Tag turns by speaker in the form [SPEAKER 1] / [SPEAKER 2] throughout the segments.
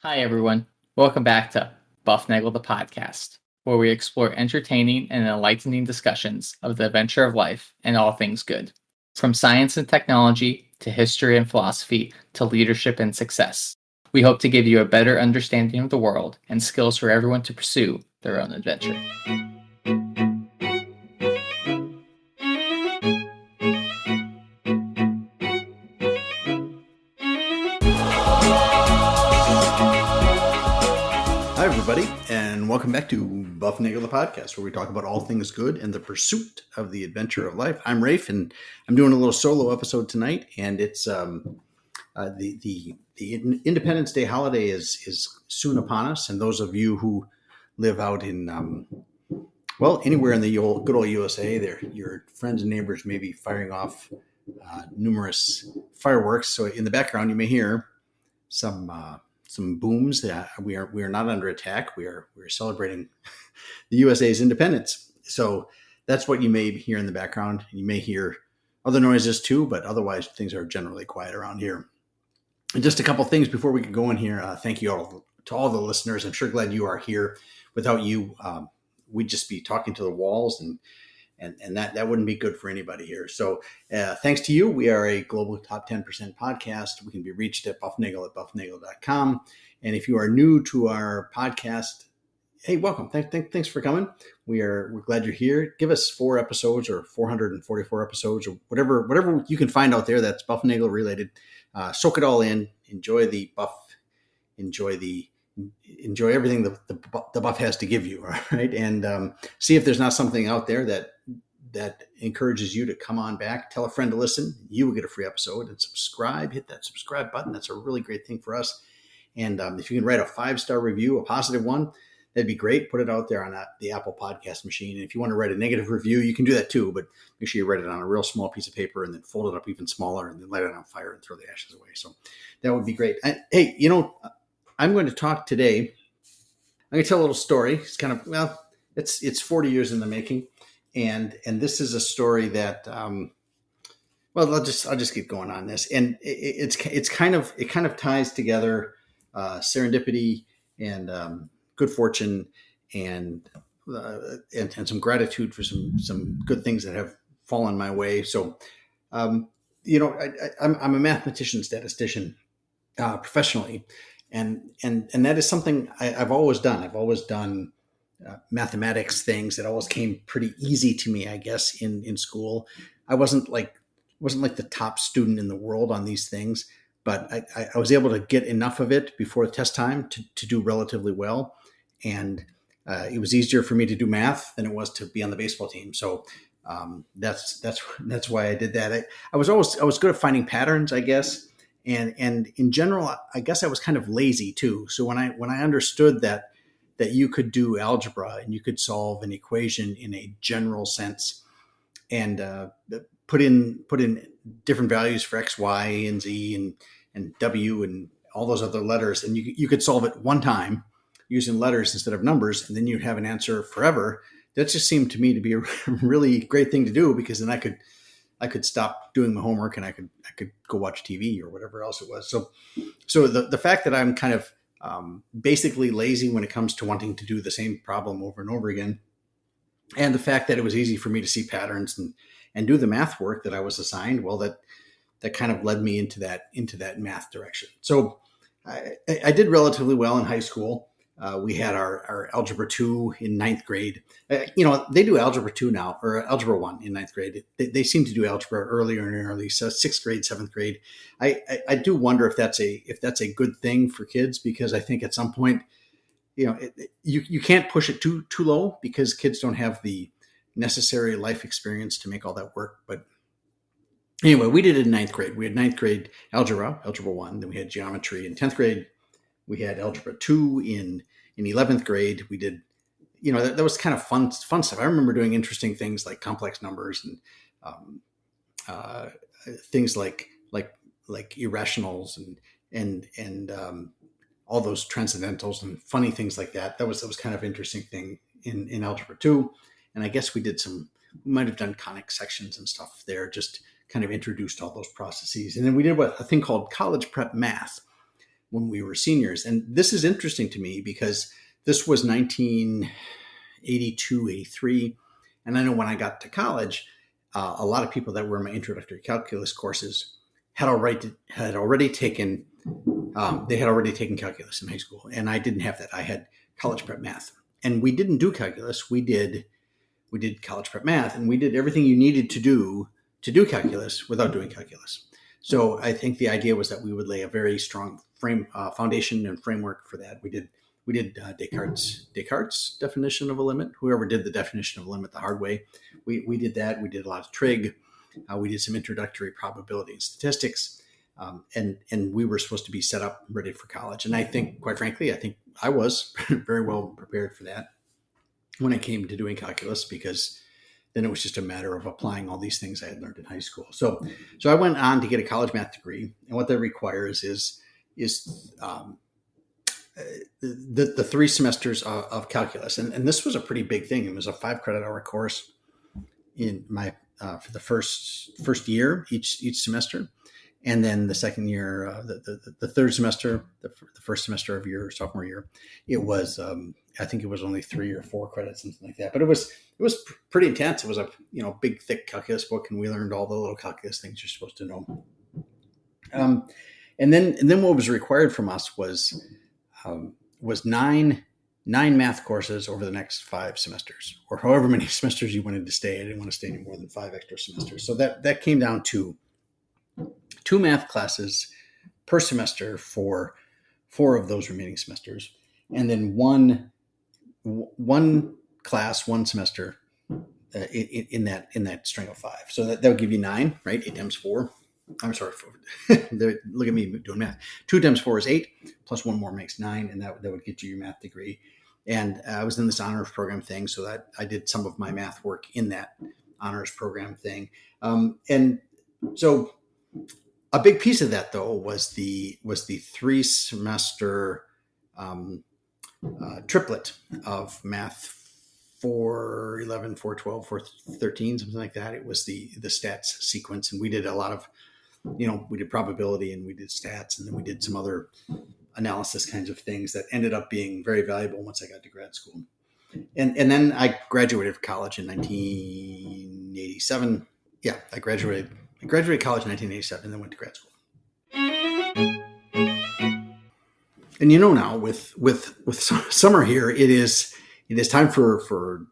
[SPEAKER 1] Hi, everyone. Welcome back to Bufnagle the podcast, where we explore entertaining and enlightening discussions of the adventure of life and all things good. From science and technology to history and philosophy to leadership and success. We hope to give you a better understanding of the world and skills for everyone to pursue their own adventure.
[SPEAKER 2] Hi, everybody, and welcome back to Bufnagle the podcast, where we talk about all things good and the pursuit of the adventure of life. I'm Rafe, and I'm doing a little solo episode tonight, and it's the Independence Day holiday is soon upon us, and those of you who live out in anywhere in the good old USA, your friends and neighbors may be firing off numerous fireworks. So in the background, you may hear some booms. We are not under attack. We are celebrating the USA's independence. So that's what you may hear in the background. You may hear other noises too, but otherwise things are generally quiet around here. And just a couple things before we get going here. Thank you all to all the listeners. I'm sure glad you are here. Without you, we'd just be talking to the walls, and that wouldn't be good for anybody here. So thanks to you, we are a global top 10% podcast. We can be reached at bufnagle@bufnagle.com. And if you are new to our podcast, hey, welcome. Thanks for coming. We're glad you're here. Give us 4 episodes or 444 episodes or whatever you can find out there that's Bufnagle related. Soak it all in. Enjoy the buff. Enjoy everything the buff has to give you, all right? And see if there's not something out there that encourages you to come on back. Tell a friend to listen. You will get a free episode. And subscribe. Hit that subscribe button. That's a really great thing for us. And if you can write a 5-star review, a positive one, that'd be great. Put it out there on the Apple Podcast machine. And if you want to write a negative review, you can do that too. But make sure you write it on a real small piece of paper and then fold it up even smaller and then light it on fire and throw the ashes away. So that would be great. Hey, I'm going to talk today. I'm going to tell a little story. It's kind of, it's 40 years in the making. And this is a story that, I'll just get going on this. And it kind of ties together serendipity and good fortune and some gratitude for some good things that have fallen my way. So, I'm a mathematician, statistician, professionally. And that is something I've always done. I've always done mathematics things that always came pretty easy to me, I guess, in school. I wasn't like the top student in the world on these things, but I was able to get enough of it before test time to do relatively well. And it was easier for me to do math than it was to be on the baseball team. So that's why I did that. I was good at finding patterns, I guess. And in general, I guess I was kind of lazy too. So when I understood that you could do algebra and you could solve an equation in a general sense and put in different values for X, Y, and Z and W and all those other letters, and you could solve it one time using letters instead of numbers, and then you'd have an answer forever. That just seemed to me to be a really great thing to do, because then I could stop doing my homework and I could go watch TV or whatever else it was. So the fact that I'm kind of basically lazy when it comes to wanting to do the same problem over and over again, and the fact that it was easy for me to see patterns and do the math work that I was assigned, well, that kind of led me into that math direction. So I did relatively well in high school. We had our Algebra 2 in 9th grade. They do Algebra 2 now, or Algebra 1 in 9th grade. They seem to do algebra earlier and early, so 6th grade, 7th grade. I do wonder if that's a good thing for kids, because I think at some point, you can't push it too low, because kids don't have the necessary life experience to make all that work. But anyway, we did it in 9th grade. We had 9th grade Algebra 1. Then we had geometry in 10th grade. We had Algebra 2 in 11th grade. We did, that was kind of fun stuff. I remember doing interesting things like complex numbers and things like irrationals and all those transcendentals and funny things like that. That was kind of interesting thing in Algebra 2. And I guess we might have done conic sections and stuff there, just kind of introduced all those processes. And then we did a thing called college prep math, when we were seniors. And this is interesting to me because this was 1982, 83. And I know when I got to college, a lot of people that were in my introductory calculus courses had already taken calculus in high school, and I didn't have that. I had college prep math, and we didn't do calculus. We did college prep math, and we did everything you needed to do calculus without doing calculus. So I think the idea was that we would lay a very strong foundation and framework for that. We did Descartes' definition of a limit. Whoever did the definition of a limit the hard way, we did that. We did a lot of trig. We did some introductory probability and statistics, and we were supposed to be set up ready for college. And I think, quite frankly, I was very well prepared for that when it came to doing calculus, because then it was just a matter of applying all these things I had learned in high school. So I went on to get a college math degree, and what that requires is the 3 semesters of calculus, and this was a pretty big thing. It was a 5 credit hour course in my for the first year each semester, and then the second year, the third semester, the first semester of your sophomore year, it was I think it was only 3 or 4 credits, something like that. But it was pretty intense. It was a big thick calculus book, and we learned all the little calculus things you're supposed to know. And then what was required from us was 9 math courses over the next 5 semesters, or however many semesters you wanted to stay. I didn't want to stay any more than 5 extra semesters. So that came down to 2 math classes per semester for 4 of those remaining semesters, and then one class, 1 semester in that string of 5. So that would give you 9, right? 8 times 4. I'm sorry. Look at me doing math. 2 times 4 is 8, plus 1 more makes 9, and that would get you your math degree. And I was in this honors program thing, so that I did some of my math work in that honors program thing. And so a big piece of that, though, was the 3 semester triplet of math, 411, 412, 413, something like that. It was the stats sequence, and we did a lot of, we did probability and we did stats, and then we did some other analysis kinds of things that ended up being very valuable once I got to grad school. And then I graduated from college in 1987. Yeah, I graduated college in 1987 and then went to grad school. And now with summer here, it is time for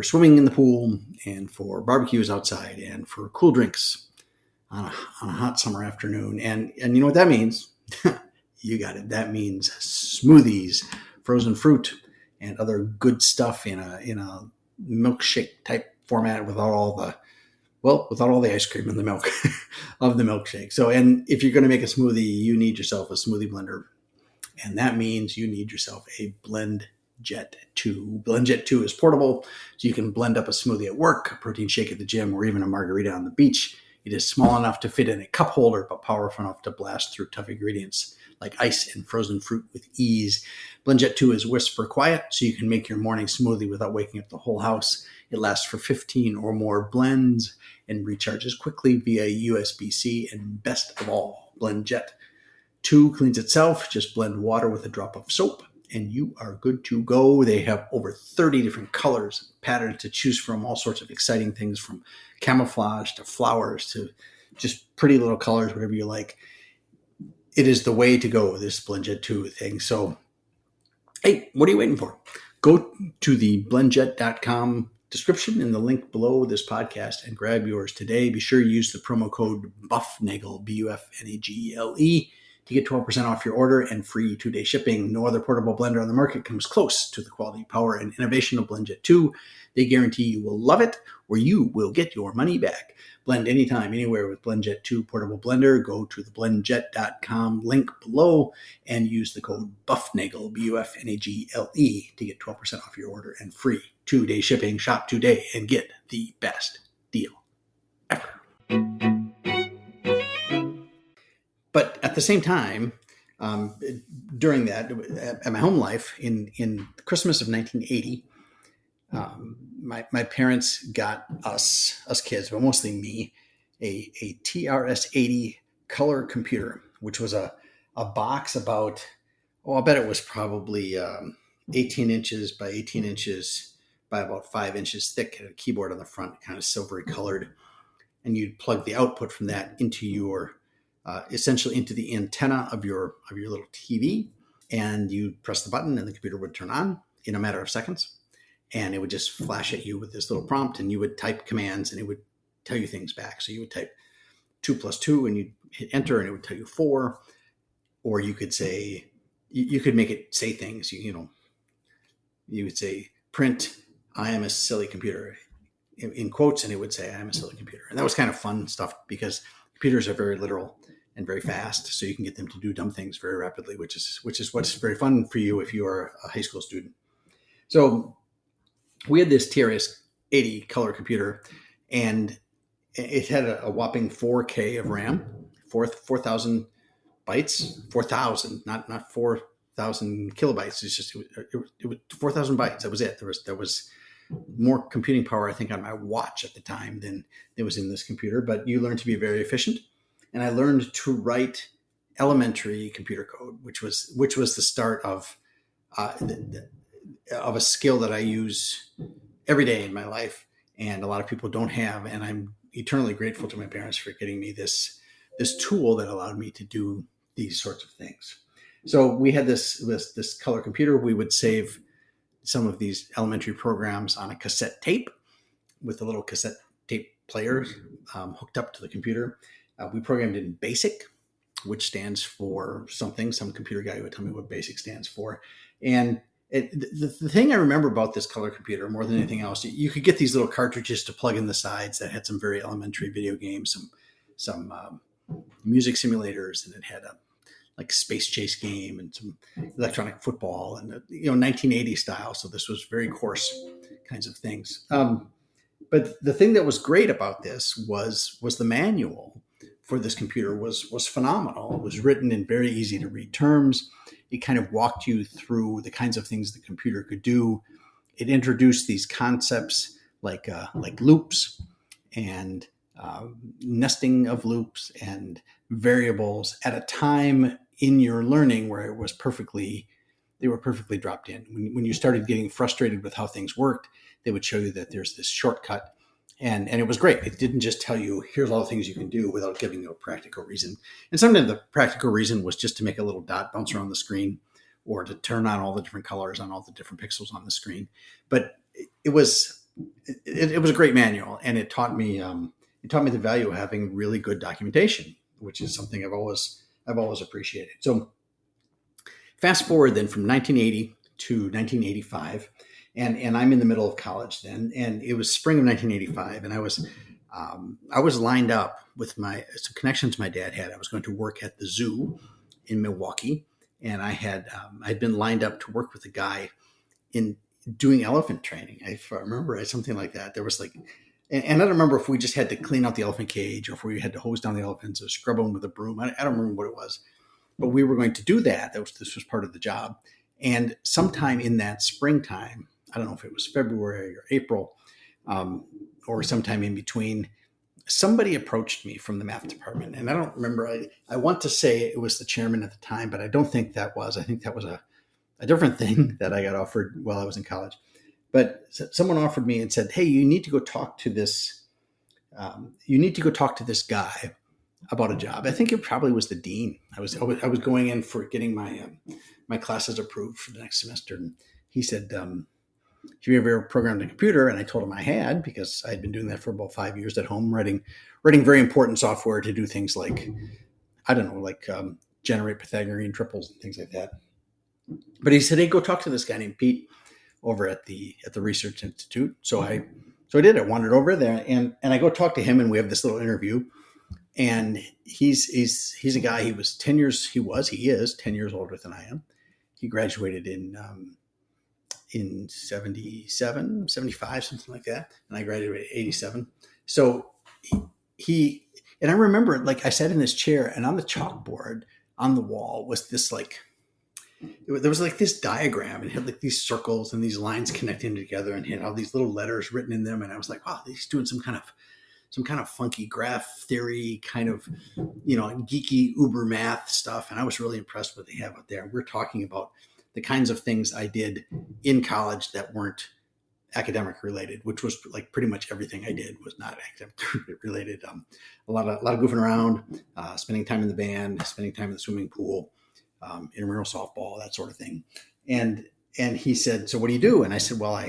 [SPEAKER 2] swimming in the pool, and for barbecues outside, and for cool drinks on a hot summer afternoon. And you know what that means? You got it. That means smoothies, frozen fruit, and other good stuff in a milkshake type format without all the ice cream and the milk of the milkshake. So, and if you're going to make a smoothie, you need yourself a smoothie blender. And that means you need yourself a BlendJet 2. BlendJet 2 is portable, so you can blend up a smoothie at work, a protein shake at the gym, or even a margarita on the beach. It is small enough to fit in a cup holder, but powerful enough to blast through tough ingredients like ice and frozen fruit with ease. BlendJet 2 is whisper quiet, so you can make your morning smoothie without waking up the whole house. It lasts for 15 or more blends and recharges quickly via USB-C. And best of all, BlendJet 2 cleans itself. Just blend water with a drop of soap, and you are good to go. They have over 30 different colors and patterns to choose from, all sorts of exciting things from camouflage to flowers to just pretty little colors, whatever you like. It is the way to go, this BlendJet 2 thing. So, hey, what are you waiting for? Go to the blendjet.com description in the link below this podcast and grab yours today. Be sure you use the promo code BUFNAGLE, BUFNAGLE, to get 12% off your order and free 2-day shipping. No other portable blender on the market comes close to the quality, power, and innovation of BlendJet 2. They guarantee you will love it, or you will get your money back. Blend anytime, anywhere with BlendJet 2 portable blender. Go to the blendjet.com link below and use the code BUFNAGLE, BUFNAGLE, to get 12% off your order and free 2-day shipping. Shop today and get the best deal ever. But at the same time, during that, at my home life, in Christmas of 1980, my parents got us kids, but mostly me, a TRS-80 color computer, which was a a box about, I bet it was probably 18 inches by 18 inches by about 5 inches thick, had a keyboard on the front, kind of silvery colored. And you'd plug the output from that into your, essentially into the antenna of your little TV. And you'd press the button and the computer would turn on in a matter of seconds. And it would just flash at you with this little prompt, and you would type commands and it would tell you things back. So you would type 2 + 2 and you'd hit enter and it would tell you 4. Or you could say, you could make it say things, you would say, print, I am a silly computer, in quotes, and it would say, I am a silly computer. And that was kind of fun stuff because computers are very literal and very fast. So you can get them to do dumb things very rapidly, which is what's very fun for you if you are a high school student. So we had this TRS-80 color computer, and it had a whopping 4K of RAM, 4,000 bytes, 4,000, not 4,000 kilobytes. It's just, it was 4,000 bytes. That was it. There was more computing power, I think, on my watch at the time than there was in this computer, but you learn to be very efficient. And I learned to write elementary computer code, which was the start of a skill that I use every day in my life, and a lot of people don't have. And I'm eternally grateful to my parents for getting me this tool that allowed me to do these sorts of things. So we had this color computer. We would save some of these elementary programs on a cassette tape with a little cassette tape player hooked up to the computer. We programmed it in BASIC, which stands for something. Some computer guy would tell me what BASIC stands for. And the thing I remember about this color computer more than anything else, you could get these little cartridges to plug in the sides that had some very elementary video games, some music simulators, and it had a like space chase game and some electronic football and 1980 style. So this was very coarse kinds of things. But the thing that was great about this was the manual for this computer was phenomenal. It was written in very easy to read terms. It kind of walked you through the kinds of things the computer could do. It introduced these concepts like loops and nesting of loops and variables at a time in your learning where they were perfectly dropped in. When you started getting frustrated with how things worked, they would show you that there's this shortcut. And it was great. It didn't just tell you, here's all the things you can do without giving you a practical reason. And sometimes the practical reason was just to make a little dot bounce around the screen or to turn on all the different colors on all the different pixels on the screen. But it was a great manual, and it taught me the value of having really good documentation, which is something I've always appreciated. So fast forward then from 1980 to 1985, and I'm in the middle of college then, and it was spring of 1985, and I was lined up with some connections my dad had. I was going to work at the zoo in Milwaukee, and I'd been lined up to work with a guy in doing elephant training. If I remember right, something like that. There was and I don't remember if we just had to clean out the elephant cage or if we had to hose down the elephants or scrub them with a broom. I don't remember what it was, but we were going to do that. This was part of the job. And sometime in that springtime, I don't know if it was February or April, or sometime in between, somebody approached me from the math department. And I don't remember. I want to say it was the chairman at the time, but I don't think that was. I think that was a different thing that I got offered while I was in college. But someone offered me and said, "Hey, you need to go talk to this. You need to go talk to this guy about a job." I think it probably was the dean. I was going in for getting my classes approved for the next semester, and he said, "Have you ever programmed a computer?" And I told him I had, because I had been doing that for about 5 years at home, writing very important software to do things like, I don't know, generate Pythagorean triples and things like that. But he said, "Hey, go talk to this guy named Pete over at the Research Institute." So I did. I wandered over there and I go talk to him, and we have this little interview. And he's a guy. He is 10 years older than I am. He graduated in 77, 75, something like that. And I graduated in 87. So and I remember, I sat in this chair, and on the chalkboard on the wall was this there was this diagram, and it had these circles and these lines connecting together, and had all these little letters written in them. And I was like, wow, he's doing some kind some kind of funky graph theory kind of, geeky uber math stuff. And I was really impressed with what they have out there. We're talking about the kinds of things I did in college that weren't academic related, which was like pretty much everything I did was not academic related. A lot of goofing around, spending time in the band, spending time in the swimming pool, intramural softball, that sort of thing. And he said, "So what do you do?" And I said, "Well,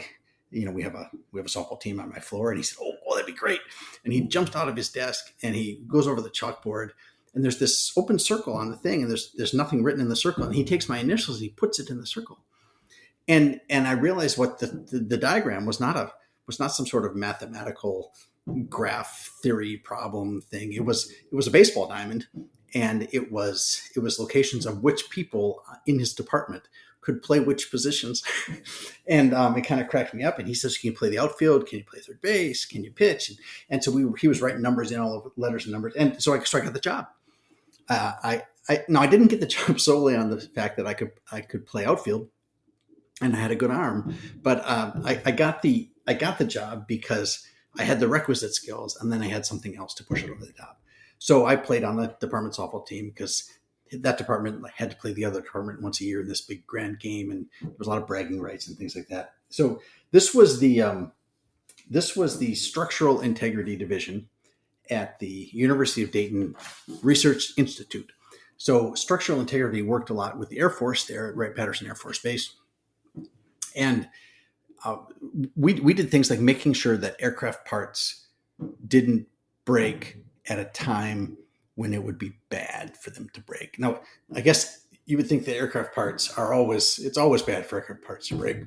[SPEAKER 2] we have a softball team on my floor." And he said, "Oh, well, that'd be great." And he jumps out of his desk and he goes over the chalkboard, and there's this open circle on the thing, and there's nothing written in the circle. And he takes my initials and he puts it in the circle. And I realized what the diagram was not some sort of mathematical graph theory problem thing. It was a baseball diamond, and it was locations of which people in his department could play which positions. And it kind of cracked me up. And he says, "Can you play the outfield? Can you play third base? Can you pitch?" And so he was writing numbers in, all of letters and numbers. And so I got the job. I didn't get the job solely on the fact that I could play outfield and I had a good arm, but I got the job because I had the requisite skills, and then I had something else to push it over the top. So I played on the department softball team because that department had to play the other department once a year in this big grand game, and there was a lot of bragging rights and things like that. So this was the structural integrity division at the University of Dayton Research Institute. So structural integrity worked a lot with the Air Force there at Wright-Patterson Air Force Base. And we did things like making sure that aircraft parts didn't break at a time when it would be bad for them to break. Now, I guess you would think that aircraft parts it's always bad for aircraft parts to break.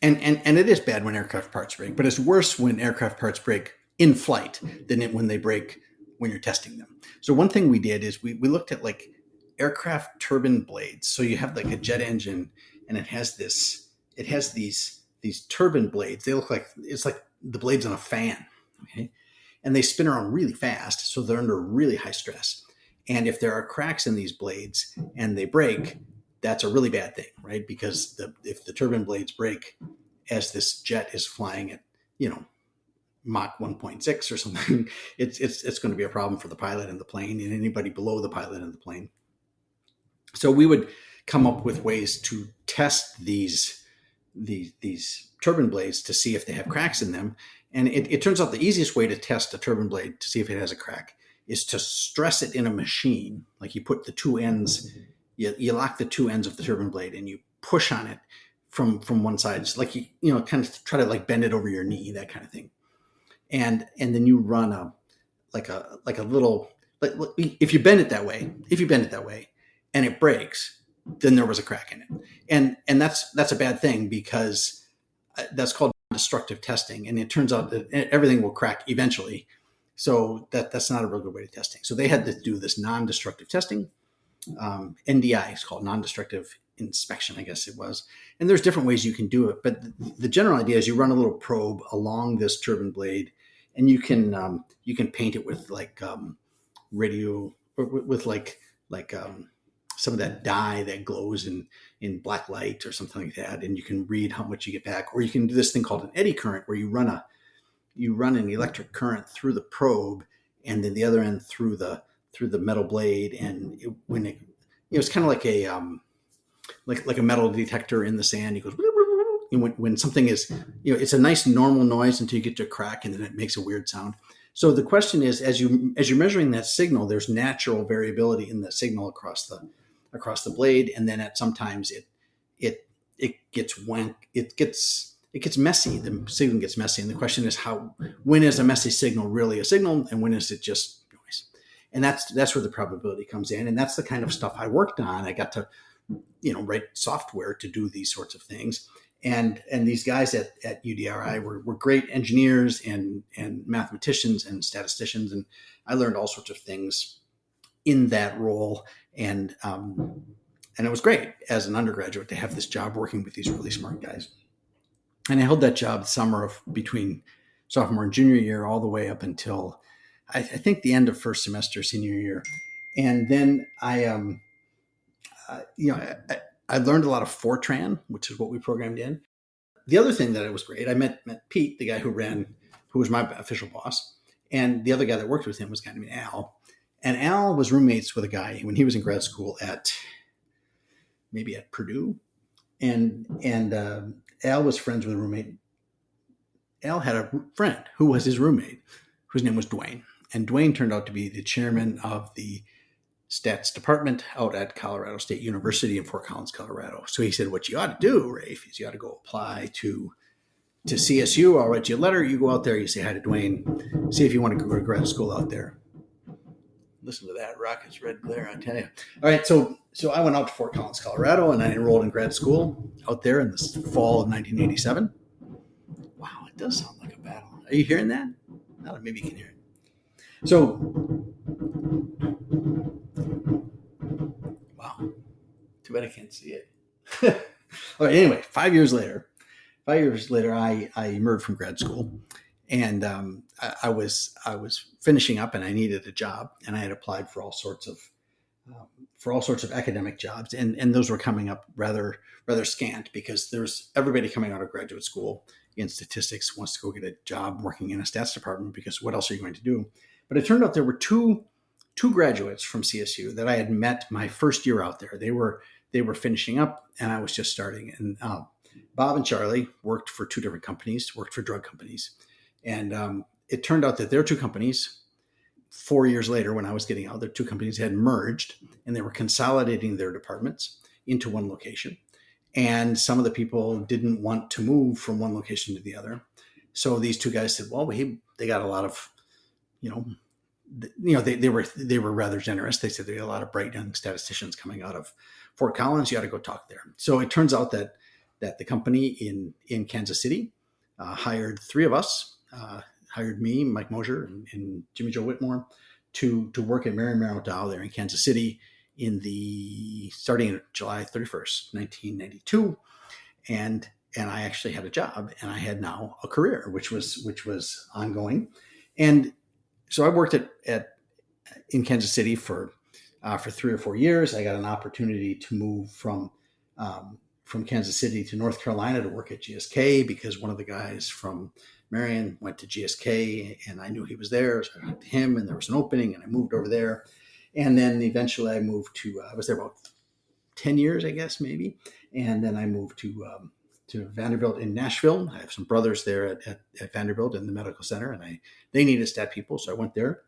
[SPEAKER 2] And it is bad when aircraft parts break, but it's worse when aircraft parts break in flight than when they break when you're testing them. So one thing we did is we looked at like aircraft turbine blades. So you have like a jet engine, and it has these turbine blades. They look like it's like the blades on a fan, okay? And they spin around really fast, so they're under really high stress. And if there are cracks in these blades and they break, that's a really bad thing, right? Because if the turbine blades break as this jet is flying at, Mach 1.6 or something, it's going to be a problem for the pilot and the plane and anybody below the pilot and the plane. So we would come up with ways to test these turbine blades to see if they have cracks in them. And it turns out the easiest way to test a turbine blade to see if it has a crack is to stress it in a machine. Like you put the two ends, you lock the two ends of the turbine blade and you push on it from one side. It's like you kind of try to like bend it over your knee, that kind of thing. And then you run a little, if you bend it that way and it breaks, then there was a crack in it. And that's a bad thing because that's called destructive testing. And it turns out that everything will crack eventually. So that's not a real good way of testing. So they had to do this non-destructive testing. NDI is called non-destructive inspection, I guess it was. And there's different ways you can do it. But the general idea is you run a little probe along this turbine blade, and you can paint it with like radio, with like some of that dye that glows in black light or something like that, and you can read how much you get back. Or you can do this thing called an eddy current, where you run an electric current through the probe, and then the other end through the metal blade. And it's kind of like a like a metal detector in the sand. It goes when something is, it's a nice normal noise until you get to a crack, and then it makes a weird sound. So the question is, as you're measuring that signal, there's natural variability in the signal across the blade, and then at sometimes it gets messy. The signal gets messy, and the question is when is a messy signal really a signal, and when is it just noise? And that's where the probability comes in, and that's the kind of stuff I worked on. I got to write software to do these sorts of things. And these guys at UDRI were great engineers and mathematicians and statisticians, and I learned all sorts of things in that role. And it was great as an undergraduate to have this job working with these really smart guys. And I held that job the summer of between sophomore and junior year, all the way up until I think the end of first semester senior year. And then I learned a lot of Fortran, which is what we programmed in. The other thing that it was great, I met Pete, the guy who was my official boss, And the other guy that worked with him was a guy named Al. And Al was roommates with a guy when he was in grad school at Purdue. And Al was friends with a roommate. Al had a friend who was his roommate, whose name was Dwayne. And Dwayne turned out to be the chairman of the stats department out at Colorado State University in Fort Collins, Colorado. So he said, what you ought to do, Rafe, is you ought to go apply to CSU. I'll write you a letter. You go out there, you say hi to Dwayne, see if you want to go to grad school out there. Listen to that rocket's red glare, I tell you. All right, so I went out to Fort Collins, Colorado, and I enrolled in grad school out there in the fall of 1987. Wow, it does sound like a battle. Are you hearing that? No, maybe you can hear it. So, wow, too bad I can't see it. All right, anyway, 5 years later, I emerged from grad school, and I was finishing up, and I needed a job, and I had applied for all sorts of academic jobs, and those were coming up rather scant, because there's everybody coming out of graduate school in statistics wants to go get a job working in a stats department, because what else are you going to do? But it turned out there were two graduates from CSU that I had met my first year out there. They were finishing up, and I was just starting. And Bob and Charlie worked for two different companies, worked for drug companies. And it turned out that their two companies, 4 years later, when I was getting out, their two companies had merged, and they were consolidating their departments into one location. And some of the people didn't want to move from one location to the other. So these two guys said, well, they got a lot of, they were rather generous. They said they had a lot of bright young statisticians coming out of Fort Collins. You ought to go talk there. So it turns out that the company in Kansas City hired three of us, hired me, Mike Mosier, and Jimmy Joe Whitmore to work at Marion Merrill Dow there in Kansas City starting July 31st, 1992. And I actually had a job, and I had now a career, which was ongoing. And so I worked in Kansas City for 3 or 4 years. I got an opportunity to move from Kansas City to North Carolina to work at GSK, because one of the guys from Marion went to GSK, and I knew he was there. So I went to him, and there was an opening, and I moved over there. And then eventually I moved I was there about 10 years, I guess, maybe. And then I moved to Vanderbilt in Nashville. I have some brothers there at Vanderbilt in the medical center, and they needed stat people. So I went there.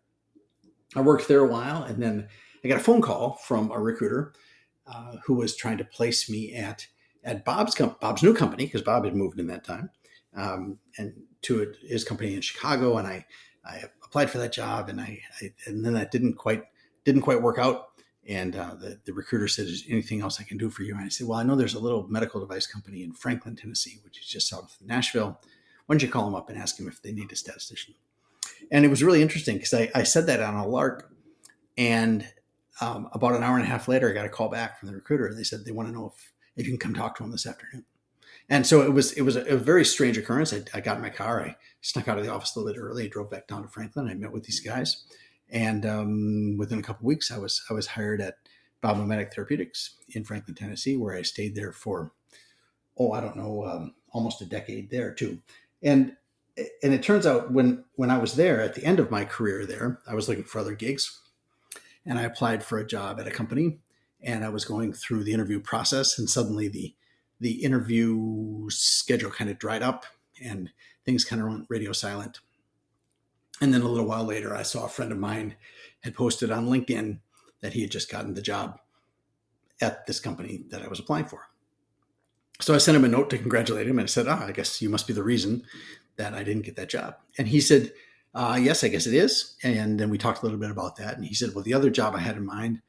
[SPEAKER 2] I worked there a while, and then I got a phone call from a recruiter who was trying to place me at Bob's new company, because Bob had moved in that time, and to his company in Chicago. And I applied for that job, and and then that didn't quite work out. And the recruiter said, is there anything else I can do for you? And I said, well, I know there's a little medical device company in Franklin, Tennessee, which is just south of Nashville. Why don't you call them up and ask them if they need a statistician? And it was really interesting, because I said that on a lark, and about an hour and a half later, I got a call back from the recruiter. They said they want to know if you can come talk to them this afternoon. And so it was a very strange occurrence. I got in my car, I snuck out of the office a little bit early, I drove back down to Franklin, I met with these guys. And within a couple of weeks, I was hired at Biomimetic Therapeutics in Franklin, Tennessee, where I stayed there for, almost a decade there too. And it turns out when I was there at the end of my career there, I was looking for other gigs, and I applied for a job at a company, and I was going through the interview process, and suddenly the interview schedule kind of dried up, and things kind of went radio silent. And then a little while later, I saw a friend of mine had posted on LinkedIn that he had just gotten the job at this company that I was applying for. So I sent him a note to congratulate him, and I said, I guess you must be the reason that I didn't get that job. And he said, yes, I guess it is. And then we talked a little bit about that. And he said, well, the other job I had in mind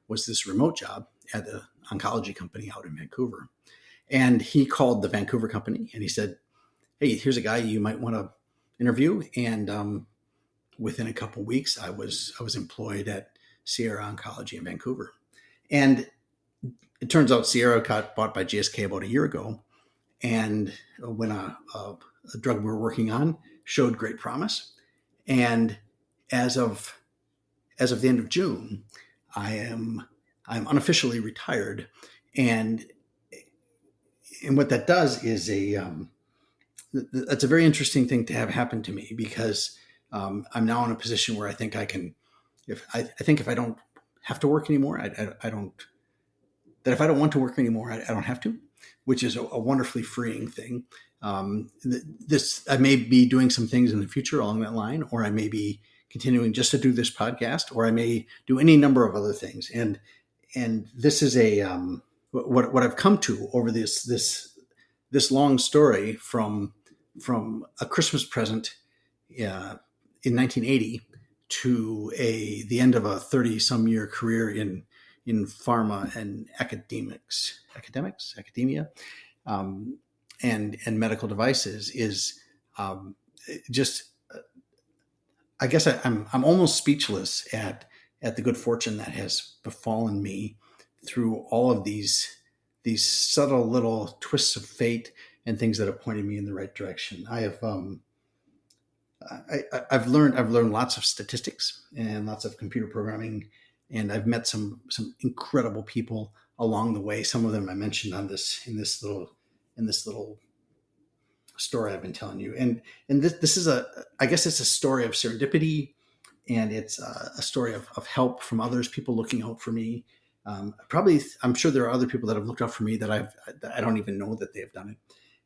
[SPEAKER 2] was this remote job at an oncology company out in Vancouver. And he called the Vancouver company, and he said, hey, here's a guy you might want to interview. And within a couple of weeks, I was employed at Sierra Oncology in Vancouver. And it turns out Sierra got bought by GSK about a year ago. And when a drug we were working on showed great promise. And as of the end of June, I'm unofficially retired. And what that does is that's a very interesting thing to have happen to me, because I'm now in a position where I think I can, if I don't have to work anymore, I don't, that if I don't want to work anymore, I don't have to, which is a wonderfully freeing thing. I may be doing some things in the future along that line, or I may be continuing just to do this podcast, or I may do any number of other things. And this is what I've come to over this long story from a Christmas present in 1980 to the end of a 30 some year career in pharma and academia, and medical devices is just, I guess I'm almost speechless at the good fortune that has befallen me through all of these subtle little twists of fate and things that have pointed me in the right direction. I've learned lots of statistics and lots of computer programming, and I've met some incredible people along the way. Some of them I mentioned in this little story I've been telling you. And this is I guess it's a story of serendipity, and it's a story of help from others, people looking out for me. I'm sure there are other people that have looked out for me that I don't even know that they've done it.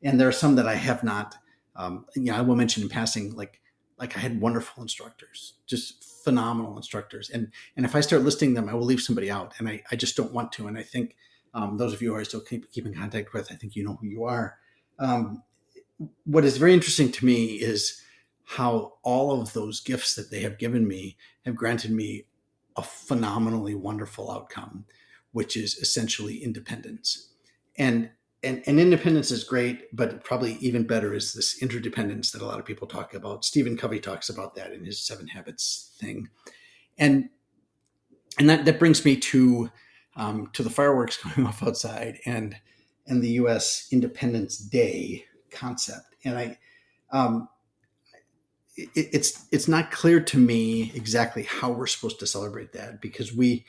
[SPEAKER 2] And there are some that I have not. I will mention in passing, like I had wonderful instructors, just phenomenal instructors. And if I start listing them, I will leave somebody out, and I just don't want to. And I think those of you who I still keep in contact with, I think you know who you are. What is very interesting to me is how all of those gifts that they have given me have granted me a phenomenally wonderful outcome, which is essentially independence. And independence is great, but probably even better is this interdependence that a lot of people talk about. Stephen Covey talks about that in his 7 Habits thing. And that brings me to the fireworks going off outside and the U.S. Independence Day concept. And it's not clear to me exactly how we're supposed to celebrate that, because we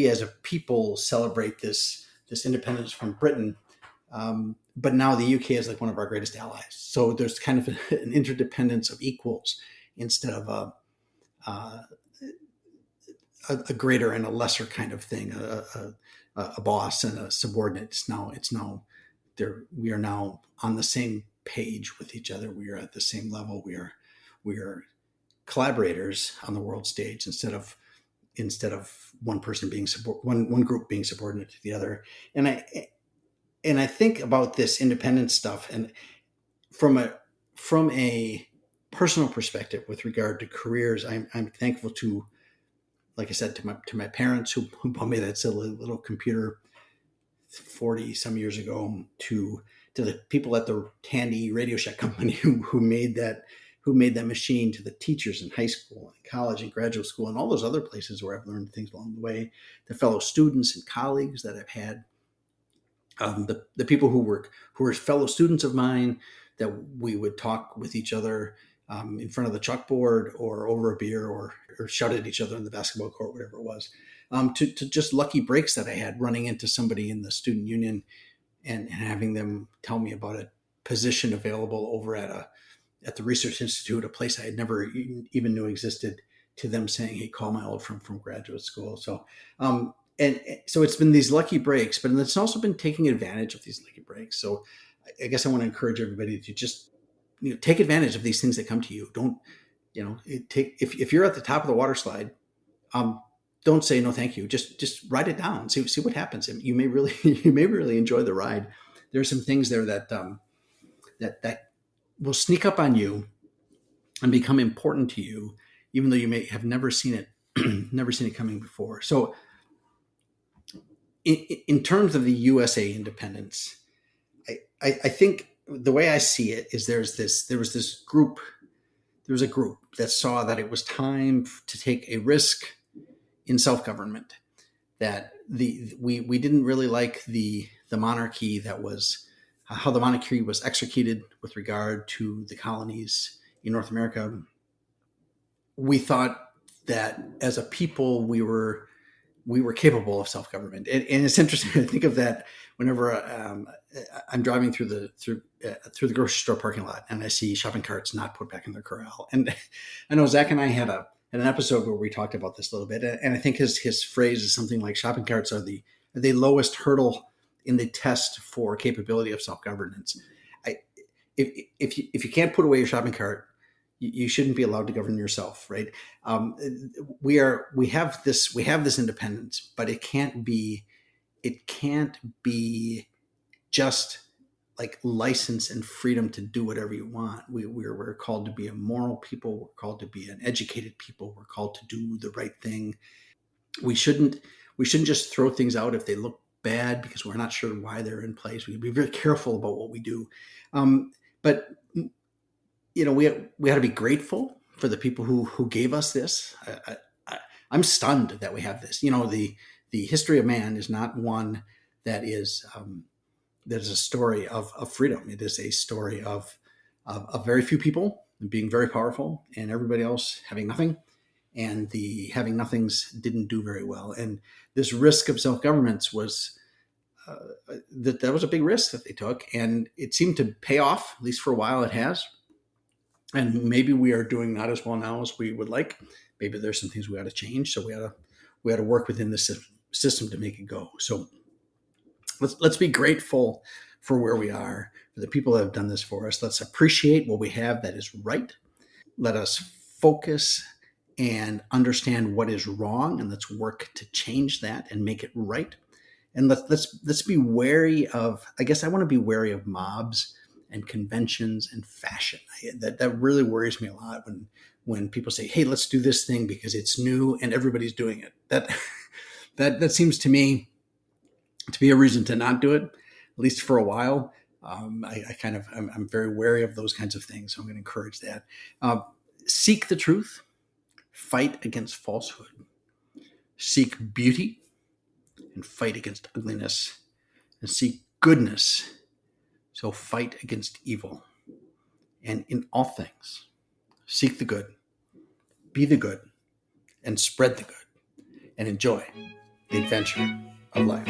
[SPEAKER 2] as a people celebrate this independence from Britain, but now the UK is like one of our greatest allies. So there's kind of an interdependence of equals instead of a greater and a lesser kind of thing, a boss and a subordinate. It's now we are now on the same page with each other. We are at the same level. We are collaborators on the world stage instead of one person being one group being subordinate to the other. And I think about this independence stuff, and from a personal perspective with regard to careers, I'm thankful to, like I said, to my parents who bought me that silly little computer 40 some years ago, to the people at the Tandy Radio Shack company who made that machine, to the teachers in high school and college and graduate school and all those other places where I've learned things along the way, the fellow students and colleagues that I've had, the people who were fellow students of mine, that we would talk with each other in front of the chalkboard or over a beer or shout at each other in the basketball court, whatever it was, to just lucky breaks that I had running into somebody in the student union and having them tell me about a position available over at the Research Institute, a place I had never even knew existed, to them saying, "Hey, call my old friend from graduate school." So, and so it's been these lucky breaks, but it's also been taking advantage of these lucky breaks. So I guess I want to encourage everybody to just, take advantage of these things that come to you. Don't, if you're at the top of the water slide, don't say no, thank you. Just write it down. See what happens. And you may really enjoy the ride. There are some things there that will sneak up on you and become important to you, even though you may have never seen it coming before. So in terms of the USA independence, I think the way I see it is there was a group that saw that it was time to take a risk in self-government, that we didn't really like the monarchy, that was how the monarchy was executed with regard to the colonies in North America. We thought that as a people we were capable of self-government, and it's interesting to think of that whenever I'm driving through the grocery store parking lot and I see shopping carts not put back in their corral. And I know Zach and I had an episode where we talked about this a little bit, and I think his phrase is something like shopping carts are the lowest hurdle in the test for capability of self-governance. If you can't put away your shopping cart, you shouldn't be allowed to govern yourself, right? We have this independence, but it can't be just like license and freedom to do whatever you want. We're called to be a moral people. We're called to be an educated people. We're called to do the right thing. We shouldn't just throw things out if they look bad because we're not sure why they're in place. We be very careful about what we do. But we had to be grateful for the people who gave us this. I'm stunned that we have this. The history of man is not one that is a story of freedom. It is a story of very few people being very powerful and everybody else having nothing. And the having nothings didn't do very well. And this risk of self-governance was that was a big risk that they took, and it seemed to pay off. At least for a while, it has. And maybe we are doing not as well now as we would like. Maybe there's some things we got to change. So we had to work within the system to make it go. So let's be grateful for where we are, for the people that have done this for us. Let's appreciate what we have that is right. Let us focus and understand what is wrong, and let's work to change that and make it right. And let's be wary of. I guess I want to be wary of mobs and conventions and fashion. That really worries me a lot when people say, "Hey, let's do this thing because it's new and everybody's doing it." That seems to me to be a reason to not do it, at least for a while. I'm very wary of those kinds of things. So I'm going to encourage that. Seek the truth. Fight against falsehood. Seek beauty and fight against ugliness. And seek goodness. So fight against evil. And in all things, seek the good, be the good, and spread the good, and enjoy the adventure of life.